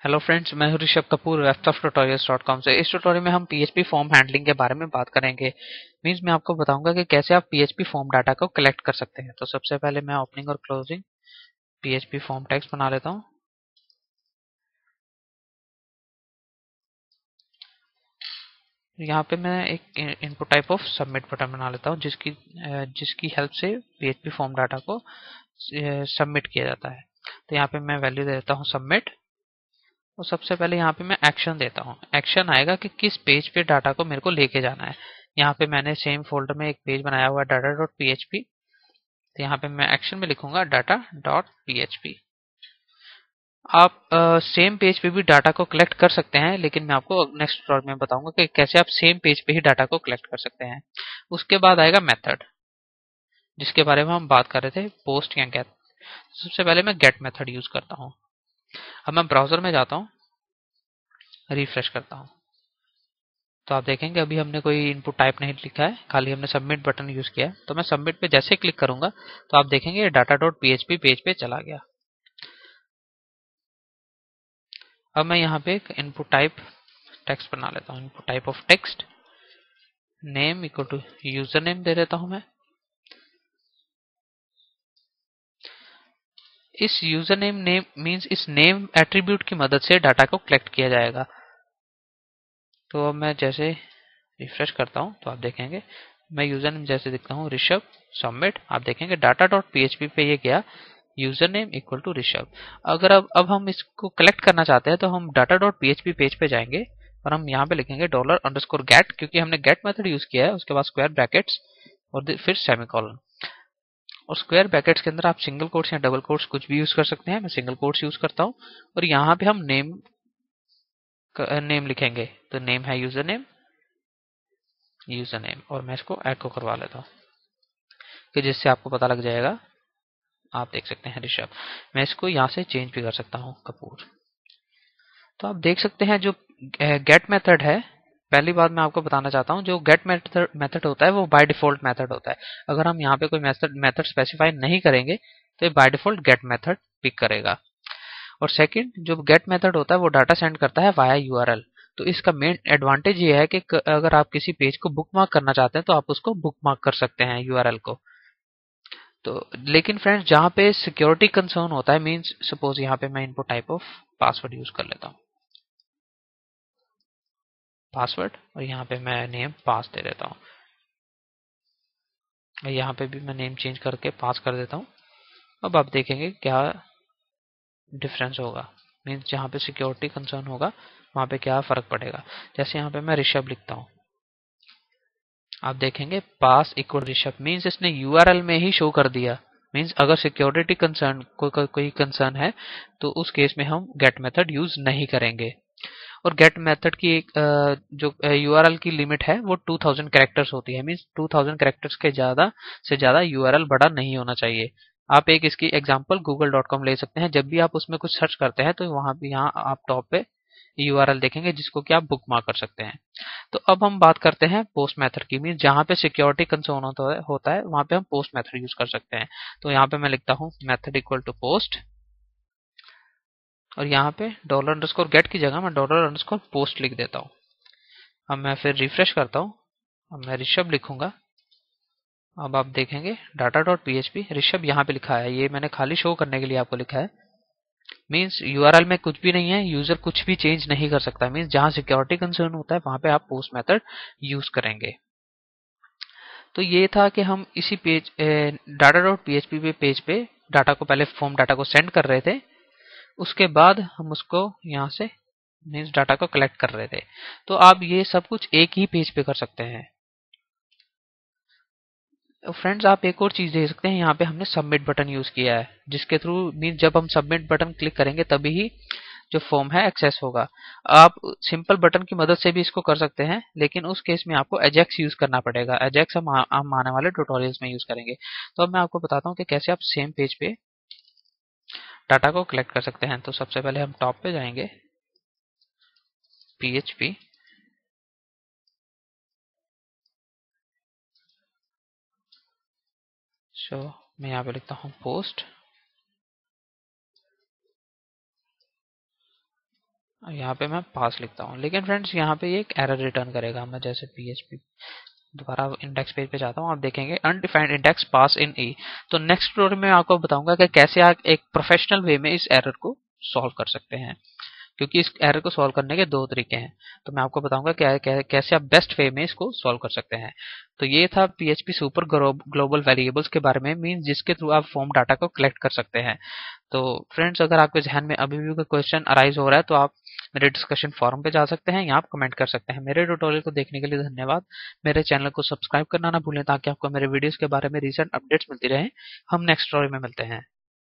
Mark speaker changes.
Speaker 1: Hello friends, मैं हूं Rishabh Kapoor webstufftutorials.com से। इस ट्यूटोरियल में हम पीएचपी फॉर्म हैंडलिंग के बारे में बात करेंगे। मींस मैं आपको बताऊंगा कि कैसे आप पीएचपी फॉर्म डाटा को कलेक्ट कर सकते हैं। तो सबसे पहले मैं ओपनिंग और क्लोजिंग पीएचपी फॉर्म टेक्स्ट बना लेता हूं। यहाँ पे मैं एक input type of submit button बना लेता हूँ जिसकी हेल्प से पीएचपी फॉर्म डाटा को सबमिट किया जाता है। तो यहाँ पे मैं वैल्यू दे देता हूँ सबमिट। और सबसे पहले यहाँ पे मैं एक्शन देता हूँ। एक्शन आएगा कि किस पेज पे डाटा को मेरे को लेके जाना है। यहाँ पे मैंने सेम फोल्डर में एक पेज बनाया हुआ है डाटा डॉट पीएचपी। तो यहाँ पे मैं एक्शन में लिखूंगा डाटा डॉट पीएचपी। आप सेम पेज पे भी डाटा को कलेक्ट कर सकते हैं, लेकिन मैं आपको नेक्स्ट ट्यूटोरियल में बताऊंगा कि कैसे आप सेम पेज पे ही डाटा को कलेक्ट कर सकते हैं। उसके बाद आएगा मेथड, जिसके बारे में हम बात कर रहे थे, पोस्ट या गेट। सबसे पहले मैं गेट मेथड यूज करता हूँ। अब मैं ब्राउजर में जाता हूँ, रिफ्रेश करता हूँ, तो आप देखेंगे अभी हमने कोई इनपुट टाइप नहीं लिखा है, खाली हमने सबमिट बटन यूज किया है। तो मैं सबमिट पे जैसे क्लिक करूंगा तो आप देखेंगे डाटा डॉट पीएचपी पेज पे चला गया। अब मैं यहाँ पे एक इनपुट टाइप टेक्स्ट बना लेता हूँ। Input type of text name equal to user name दे देता हूँ मैं। इस यूजर नेम मीन्स इस नेम एट्रीब्यूट की मदद से डाटा को कलेक्ट किया जाएगा। तो अब मैं जैसे रिफ्रेश करता हूँ तो आप देखेंगे मैं यूजर नेम जैसे लिखता हूँ ऋषभ, सबमिट। आप देखेंगे डाटा डॉट पीएचपी पे ये गया, user name equal to Rishabh. अगर अब हम इसको कलेक्ट करना चाहते हैं तो हम डाटा डॉट पीएचपी पेज पे जाएंगे और हम यहाँ पे लिखेंगे डॉलर अंडरस्कोर गेट, क्योंकि हमने गेट मेथड यूज किया है। उसके बाद स्क्वायर ब्रैकेट्स और फिर सेमीकोलन। और स्क्वायर ब्रैकेट्स के अंदर आप सिंगल कोट्स या डबल कोट्स कुछ भी यूज कर सकते हैं। मैं सिंगल कोट्स यूज करता हूँ। और यहाँ पे हम नेम लिखेंगे। तो नेम है यूजर नेम और मैं इसको एको करवा लेता हूँ कि जिससे आपको पता लग जाएगा। आप देख सकते हैं ऋषभ। मैं इसको यहाँ से चेंज भी कर सकता हूँ, कपूर। तो आप देख सकते हैं जो गेट मेथड है, पहली बात मैं आपको बताना चाहता हूँ, जो गेट मेथड होता है वो बाय डिफॉल्ट मेथड होता है। अगर हम यहाँ पे कोई मेथड स्पेसिफाई नहीं करेंगे तो ये by default get method pick करेगा। और सेकंड, जो गेट मेथड होता है वो डाटा सेंड करता है वाया यूआरएल। तो इसका मेन एडवांटेज ये है कि अगर आप किसी पेज को बुकमार्क करना चाहते हैं तो आप उसको बुकमार्क कर सकते हैं यूआरएल को। तो लेकिन फ्रेंड्स, जहाँ पे सिक्योरिटी कंसर्न होता है, मींस सपोज यहाँ पे मैं input type of password use कर लेता हूँ, पासवर्ड। और यहाँ पे मैं नेम पास दे देता हूँ। और यहाँ पे भी मैं नेम चेंज करके पास कर देता हूँ। अब आप देखेंगे क्या डिफरेंस होगा। मीन्स जहाँ पे सिक्योरिटी कंसर्न होगा वहाँ पे क्या फर्क पड़ेगा। जैसे यहाँ पे मैं ऋषभ लिखता हूँ, आप देखेंगे पास इक्वल ऋषभ, मीन्स इसने यूआरएल में ही शो कर दिया। मीन्स अगर सिक्योरिटी कंसर्न कोई कंसर्न है तो उस केस में हम गेट मेथड यूज नहीं करेंगे। और गेट मेथड की एक जो यूआरएल की लिमिट है वो 2000 कैरेक्टर्स होती है। मींस 2000 कैरेक्टर्स के ज्यादा से ज्यादा यूआरएल बड़ा नहीं होना चाहिए। आप एक इसकी एग्जांपल google.com ले सकते हैं। जब भी आप उसमें कुछ सर्च करते हैं तो वहां भी यहाँ आप टॉप पे यूआरएल देखेंगे जिसको कि आप बुकमार्क कर सकते हैं। तो अब हम बात करते हैं पोस्ट मेथड की। मींस जहां पे सिक्योरिटी कंसर्न होता है वहां पे हम पोस्ट मेथड यूज कर सकते हैं। तो यहाँ पे मैं लिखता हूँ मेथड इक्वल टू पोस्ट। और यहाँ पे डॉलर अंडरस्कोर गेट की जगह मैं डॉलर अंडरस्कोर पोस्ट लिख देता हूँ। अब मैं फिर रिफ्रेश करता हूँ। अब मैं ऋषभ लिखूंगा। अब आप देखेंगे डाटा डॉट पीएचपी ऋषभ यहाँ पे लिखा है। ये मैंने खाली शो करने के लिए आपको लिखा है। मींस यूआरएल में कुछ भी नहीं है, यूजर कुछ भी चेंज नहीं कर सकता। मींस जहां सिक्योरिटी कंसर्न होता है वहां पे आप पोस्ट मेथड यूज करेंगे। तो ये था कि हम इसी page data dot PHP page पे डाटा को पहले फॉर्म डाटा को सेंड कर रहे थे। उसके बाद हम उसको यहाँ से मीन्स डाटा को कलेक्ट कर रहे थे। तो आप ये सब कुछ एक ही पेज पे कर सकते हैं। फ्रेंड्स, आप एक और चीज देख सकते हैं, यहाँ पे हमने सबमिट बटन यूज किया है, जिसके थ्रू मीन जब हम सबमिट बटन क्लिक करेंगे तभी ही जो फॉर्म है एक्सेस होगा। आप सिंपल बटन की मदद से भी इसको कर सकते हैं, लेकिन उस केस में आपको एजेक्स यूज करना पड़ेगा। एजेक्स हम आने वाले ट्यूटोरियल्स में यूज करेंगे। तो अब मैं आपको बताता हूँ कि कैसे आप सेम पेज पे डाटा को कलेक्ट कर सकते हैं। तो सबसे पहले हम टॉप पे जाएंगे, पीएचपी। सो मैं यहाँ पे लिखता हूँ पोस्ट। यहाँ पे मैं पास लिखता हूँ, लेकिन फ्रेंड्स यहाँ पे ये एक एरर रिटर्न करेगा। मैं जैसे PHP दोबारा इंडेक्स पेज पे जाता हूँ, आप देखेंगे अनडिफाइंड इंडेक्स पास इन ई। तो नेक्स्ट ट्यूटोरियल में आपको बताऊंगा कि कैसे आप एक प्रोफेशनल वे में इस एरर को सॉल्व कर सकते हैं, क्योंकि इस एरर को सॉल्व करने के दो तरीके हैं। तो मैं आपको बताऊंगा कैसे आप बेस्ट वे में इसको सॉल्व कर सकते हैं। तो ये था PHP सुपर ग्लोबल वेरिएबल्स के बारे में, मीन जिसके थ्रू आप फॉर्म डाटा को कलेक्ट कर सकते हैं। तो फ्रेंड्स, अगर आपके ध्यान में अभी भी कोई क्वेश्चन अराइज हो रहा है तो आप मेरे डिस्कशन फोरम पे जा सकते हैं या आप कमेंट कर सकते हैं। मेरे ट्यूटोरियल को देखने के लिए धन्यवाद। मेरे चैनल को सब्सक्राइब करना ना भूलें ताकि आपको मेरे वीडियोस के बारे में रीसेंट अपडेट्स मिलती रहे। हम नेक्स्ट ट्यूटोरियल में मिलते हैं।